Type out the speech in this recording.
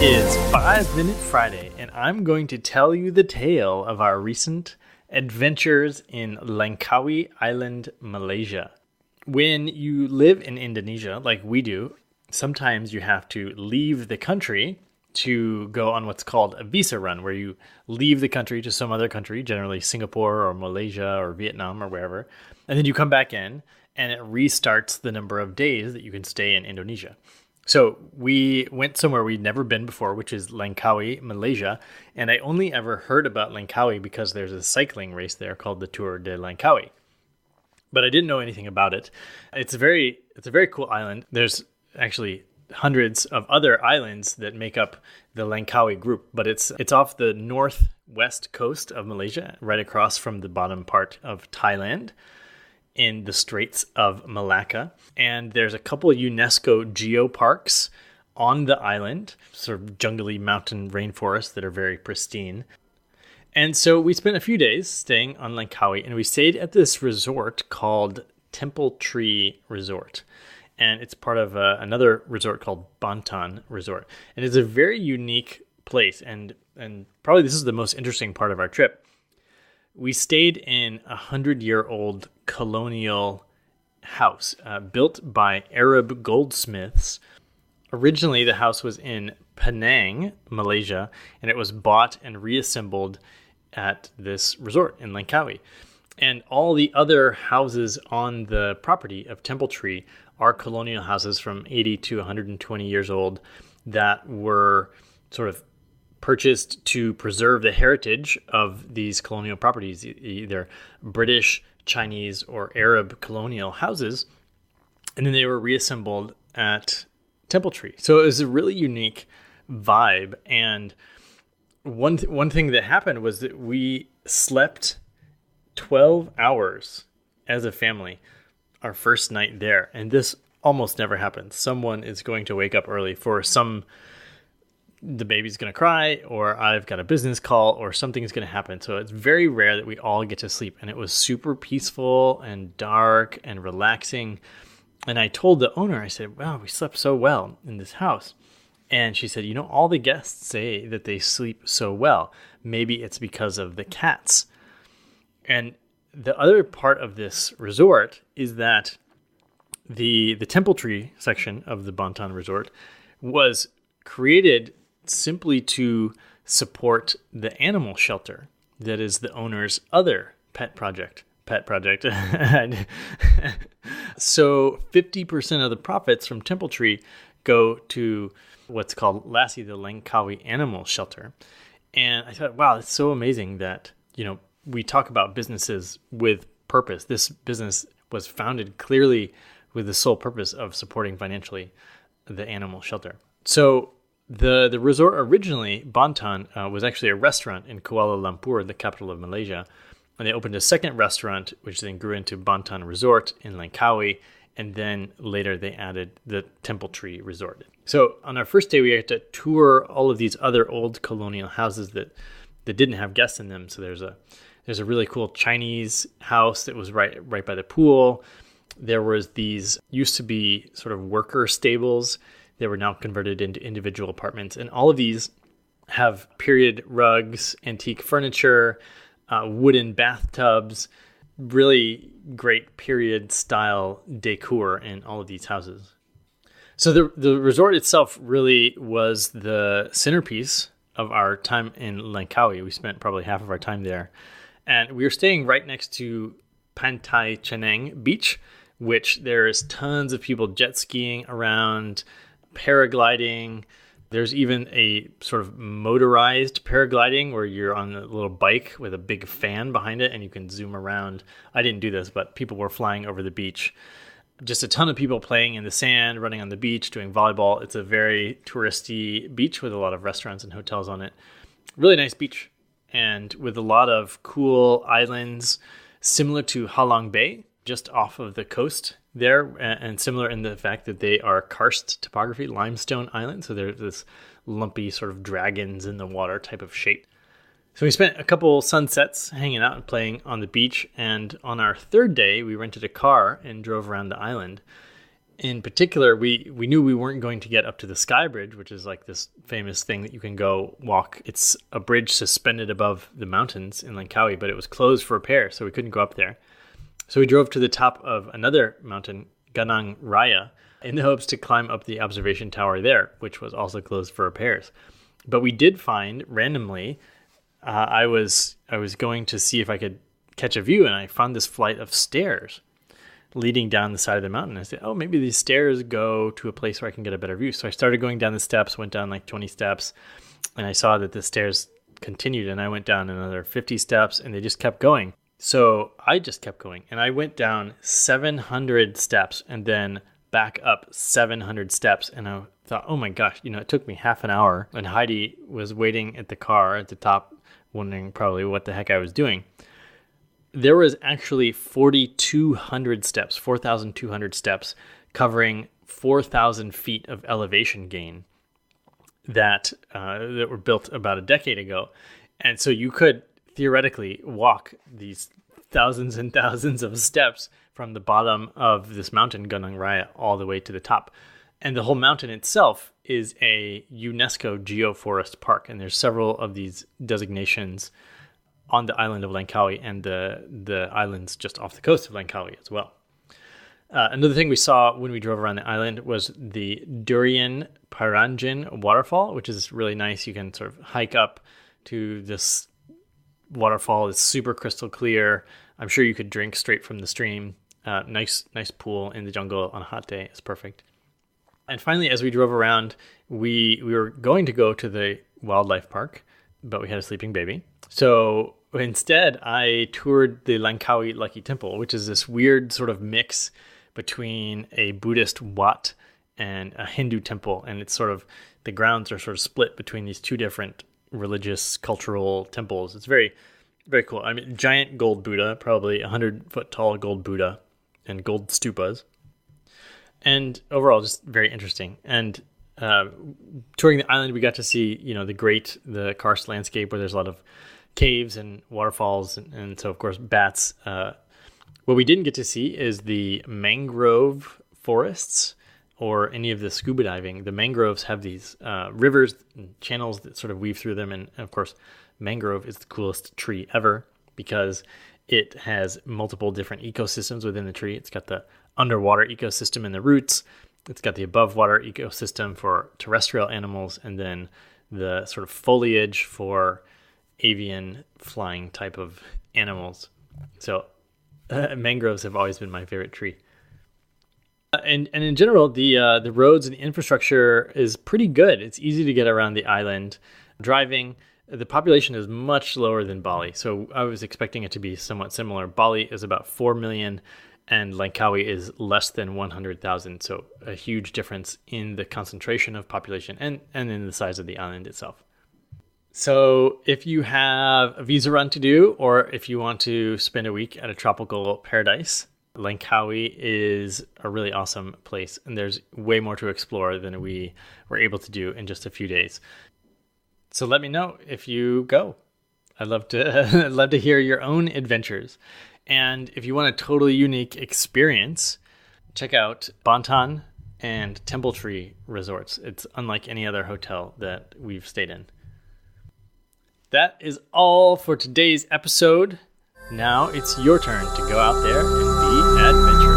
is 5 Minute Friday, and I'm going to tell you the tale of our recent adventures in Langkawi Island, Malaysia. When you live in Indonesia, like we do, sometimes you have to leave the country to go on what's called a visa run, where you leave the country to some other country, generally Singapore or Malaysia or Vietnam or wherever, and then you come back in, and it restarts the number of days that you can stay in Indonesia. So we went somewhere we'd never been before, which is Langkawi, Malaysia. And I only ever heard about Langkawi because there's a cycling race there called the Tour de Langkawi. But I didn't know anything about it. It's a very cool island. There's actually hundreds of other islands that make up the Langkawi group, but it's off the northwest coast of Malaysia, right across from the bottom part of Thailand, in the straits of Malacca. And there's a couple of UNESCO geoparks on the island, sort of jungly mountain rainforests that are very pristine. And so we spent a few days staying on Langkawi, and we stayed at this resort called Temple Tree Resort. And it's part of another resort called Bantan Resort. And it's a very unique place, and probably this is the most interesting part of our trip. We stayed in a 100-year-old colonial house built by Arab goldsmiths. Originally, the house was in Penang, Malaysia, and it was bought and reassembled at this resort in Langkawi. And all the other houses on the property of Temple Tree are colonial houses from 80 to 120 years old that were sort of purchased to preserve the heritage of these colonial properties, either British, Chinese, or Arab colonial houses. And then they were reassembled at Temple Tree. So it was a really unique vibe. And one thing that happened was that we slept 12 hours as a family our first night there. And this almost never happens. Someone is going to wake up early for the baby's going to cry, or I've got a business call, or something's going to happen. So it's very rare that we all get to sleep. And it was super peaceful and dark and relaxing. And I told the owner, I said, wow, we slept so well in this house. And she said, all the guests say that they sleep so well. Maybe it's because of the cats. And the other part of this resort is that the Temple Tree section of the Bantan Resort was created simply to support the animal shelter that is the owner's other pet project. So 50% of the profits from Temple Tree go to what's called LASSI, the Langkawi Animal Shelter. And I thought, wow, it's so amazing that, we talk about businesses with purpose. This business was founded clearly with the sole purpose of supporting financially the animal shelter. So the resort originally, Bantan, was actually a restaurant in Kuala Lumpur, the capital of Malaysia. And they opened a second restaurant, which then grew into Bantan Resort in Langkawi. And then later they added the Temple Tree Resort. So on our first day, we had to tour all of these other old colonial houses that didn't have guests in them. So there's a really cool Chinese house that was right by the pool. There was these used to be sort of worker stables. They were now converted into individual apartments. And all of these have period rugs, antique furniture, wooden bathtubs, really great period style decor in all of these houses. So the resort itself really was the centerpiece of our time in Langkawi. We spent probably half of our time there. And we were staying right next to Pantai Cheneng Beach, which there's tons of people jet skiing around, paragliding. There's even a sort of motorized paragliding where you're on a little bike with a big fan behind it and you can zoom around. I didn't do this, but people were flying over the beach. Just a ton of people playing in the sand, running on the beach, doing volleyball. It's a very touristy beach with a lot of restaurants and hotels on it. Really nice beach, and with a lot of cool islands similar to Halong Bay, just off of the coast there, and similar in the fact that they are karst topography, limestone islands. So there's this lumpy sort of dragons in the water type of shape. So we spent a couple sunsets hanging out and playing on the beach. And on our third day, we rented a car and drove around the island. In particular, we knew we weren't going to get up to the Sky Bridge, which is like this famous thing that you can go walk. It's a bridge suspended above the mountains in Langkawi, but it was closed for repair, so we couldn't go up there. So we drove to the top of another mountain, Gunung Raya, in the hopes to climb up the observation tower there, which was also closed for repairs. But we did find, randomly, I was going to see if I could catch a view, and I found this flight of stairs leading down the side of the mountain. I said, oh, maybe these stairs go to a place where I can get a better view. So I started going down the steps, went down like 20 steps, and I saw that the stairs continued, and I went down another 50 steps, and they just kept going. So I just kept going, and I went down 700 steps and then back up 700 steps, and I thought, oh my gosh, it took me half an hour, and Heidi was waiting at the car at the top, wondering probably what the heck I was doing. There was actually 4,200 steps, 4,200 steps, covering 4,000 feet of elevation gain that were built about a decade ago. And so you could theoretically walk these thousands and thousands of steps from the bottom of this mountain, Gunung Raya, all the way to the top. And the whole mountain itself is a UNESCO geoforest park. And there's several of these designations on the island of Langkawi and the islands just off the coast of Langkawi as well. Another thing we saw when we drove around the island was the Durian Paranjin waterfall, which is really nice. You can sort of hike up to this waterfall. It's super crystal clear. I'm sure you could drink straight from the stream. Nice pool in the jungle on a hot day. It's perfect. And finally, as we drove around, we were going to go to the wildlife park, but we had a sleeping baby. So instead, I toured the Langkawi Lucky Temple, which is this weird sort of mix between a Buddhist Wat and a Hindu temple. And it's sort of, the grounds are sort of split between these two different religious, cultural temples. It's very, very cool. I mean, giant gold Buddha, probably 100-foot tall gold Buddha, and gold stupas. And overall, just very interesting. And touring the island, we got to see, the karst landscape where there's a lot of caves and waterfalls, and so, of course, bats. What we didn't get to see is the mangrove forests or any of the scuba diving. The mangroves have these rivers and channels that sort of weave through them, and of course, mangrove is the coolest tree ever because it has multiple different ecosystems within the tree. It's got the underwater ecosystem in the roots. It's got the above water ecosystem for terrestrial animals, and then the sort of foliage for avian flying type of animals. So mangroves have always been my favorite tree. And in general, the roads and the infrastructure is pretty good. It's easy to get around the island. Driving, the population is much lower than Bali. So I was expecting it to be somewhat similar. Bali is about 4 million and Langkawi is less than 100,000. So a huge difference in the concentration of population and in the size of the island itself. So if you have a visa run to do, or if you want to spend a week at a tropical paradise, Langkawi is a really awesome place. And there's way more to explore than we were able to do in just a few days. So let me know if you go. I'd love to hear your own adventures. And if you want a totally unique experience, check out Bantan and Temple Tree resorts. It's unlike any other hotel that we've stayed in. That is all for today's episode. Now it's your turn to go out there and be adventurous.